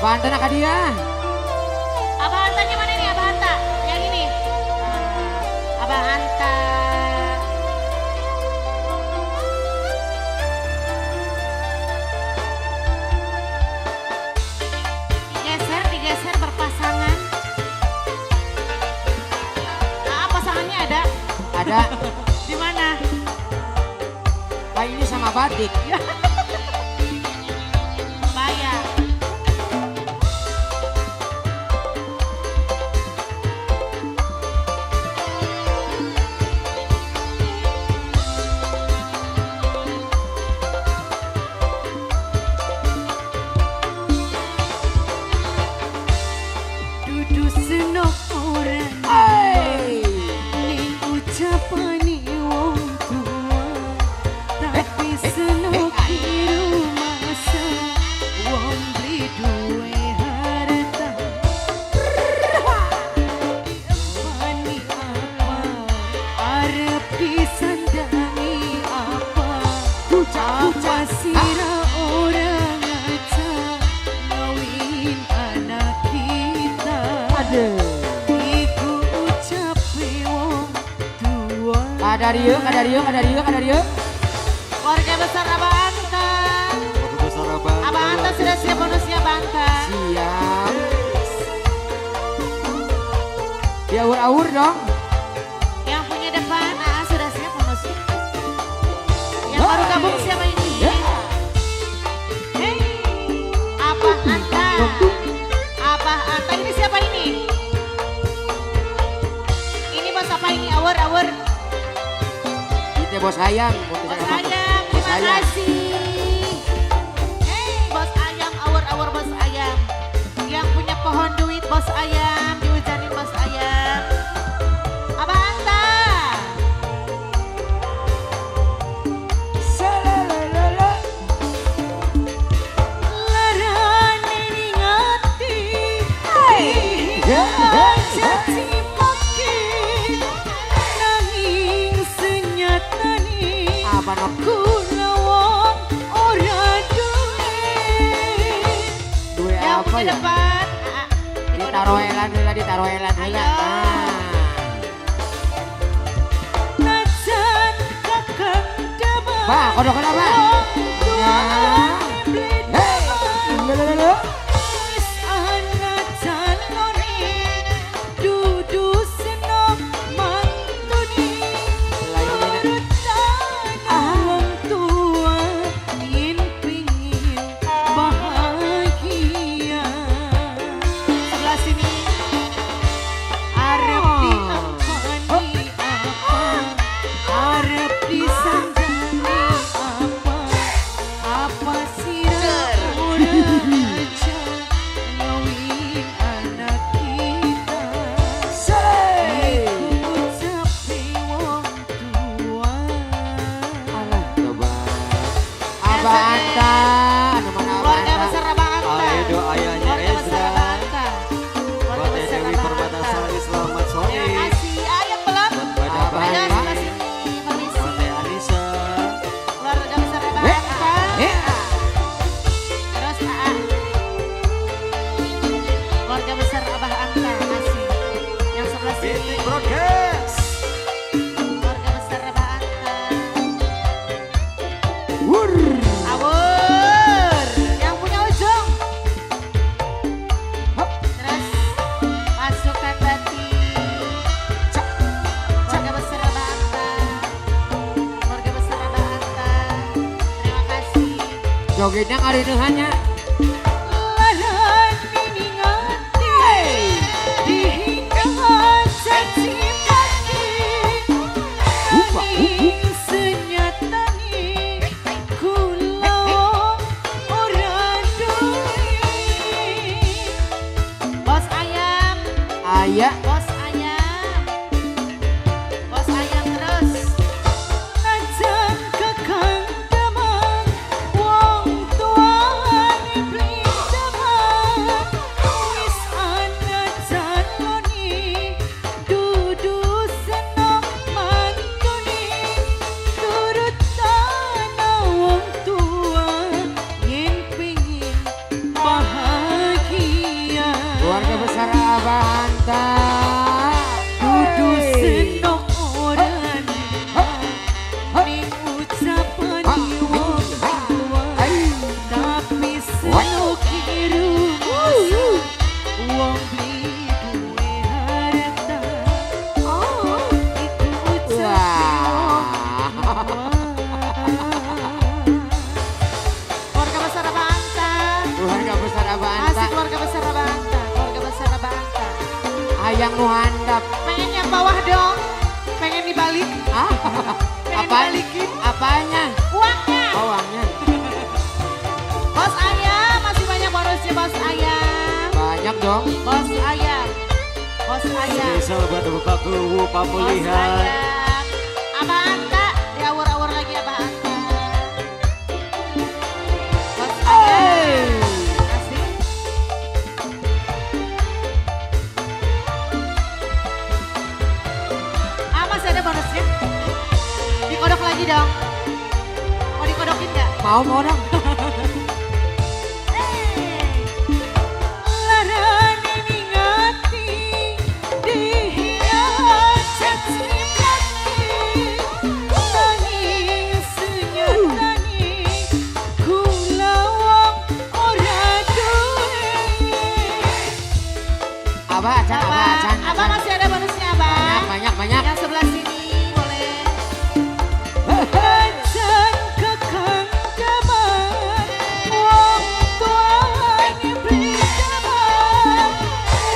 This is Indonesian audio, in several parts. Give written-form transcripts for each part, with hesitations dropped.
Abah Anta nak dia. Abah Antanya mana nih Abah Anta? Yang ini. Abah Anta. Digeser berpasangan. Nah, pasangannya ada? Ada. Di mana? Kayak ini sama batik. Bayar. Dudu senok orang Hey. ning ucapane wong tua, tapi senok di rumah sa wong beli duwe harta. Diempani apa arep disandangi apa, apa sira orang aja ngawin anak kita. Aduh. Iku ucape wong tua. Kadario. Keluarga besar Abah Anta. Keluarga besar Abah Anta. Abah Anta sudah siap bonusnya Abah Anta. Siap. Dia awur-awur dong. Yang punya depan sudah siap bonusnya. Yang baru gabung siapa ini? Ya. Hey, Abah Anta. Abah Anta ini siapa ini? Ini bos apa ini? Awur. Kita bos ayam. Bos ayam, terima ayam. kasih. Hey, bos ayam, awur bos ayam. Yang punya pohon duit bos ayam, dihujanin bos ayam. Abah Anta. Salalala. Larane ning ati. Ya. Jati maki. Nanging senyatane Apa nok? kula wong ora duwe. Duwe Yang apa punya ya? depan. Ditaruhelan heula. Ayo. Najan kakang damai. Bah, kodok apa? Ya. Hey. Lalalala. Wis ana calone dudu senok mantuni. Wong tua yen pengin bahagia. Sebelah sini. Arep diampani apa, arep disandani apa, apa sira orang aja ngawin anak kita. Say. Ucape wong tua. Alah, coba. Abah Anta. Anu mana Abah Keluarga Anta? besar Abah Anta. Ayo ayahnya Keluarga besar Ezra. Abah Anta. Keluarga Buat besar Dewi Abah Permatasari, Anta. selamat sore. Terima kasih. Ayo belum? Buat Mbak Abah Ayo Anta. sebelah sini. Permisi. Buat Teh Anissa. Keluarga besar Abah Eh, Anta. eh. Terus keluarga besar Abah Anta. Kasih. Yang sebelah sini. Bintik Broadcast. Keluarga besar Abah Anta. Wur. Awur. Yang punya ujung. Hop. Terus masukkan batik. Keluarga besar Abah Anta. Keluarga besar Abah Anta. Terima kasih. Jogetnya ngarineuhannya. Larane ning ati. Dihingga caci maki. Nanging senyatane kula ora duwe. Bos ayam. Aya. Bos ayam. Bos ayam terus. Najan kakang damang wong tuane beli damang. Wis ana calone dudu senok mantuni. Turut ana wong tua yen pengin bahagia. Abah Masih Anta. keluarga besar Abah Anta. Keluarga besar Abah Anta. Ayang nu handap. Pengen yang bawah dong. Pengen dibalik. Ah, Pengen apa? dibalikin. Apanya? Uangnya. Oh, uangnya. Bos ayam masih banyak bonusnya bos ayam. Banyak dong. Bos ayam. Bos ayam. Spesial buat Bapak Kewu Bos pemulihan. ayam. Abah Anta. Diawur-awur lagi Abah Anta. Bos ayam. Asik. Masih ada bonusnya. Dikodok lagi dong. Mau dikodokin nggak? Mau dong. Larane ningati dihias caci maki nanging senyatane kula wong ora duwe. Abah acan, abah acan. Abah masih ada bonusnya Abah. Banyak. Yang sebelah sini boleh. Acan kakang daman wong tuane blindaman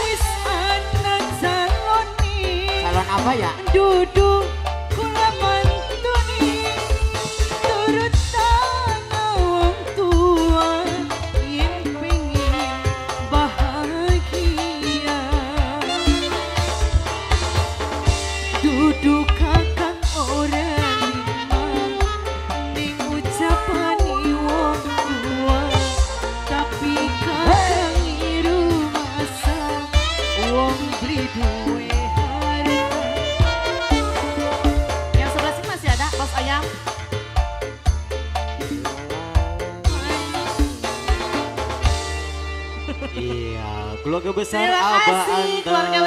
wis ana caloni Calon apa ya? duduk kula mantuni turut tanah wong tua yen pengen bahagia duduk kakang orang ning ucapane wong tua tapi kakang ngiru masa wong beli duwe harta. Yang sebelah sini masih ada bos ayam. Iya, keluarga besar Terima Abah kasih Anta. keluarga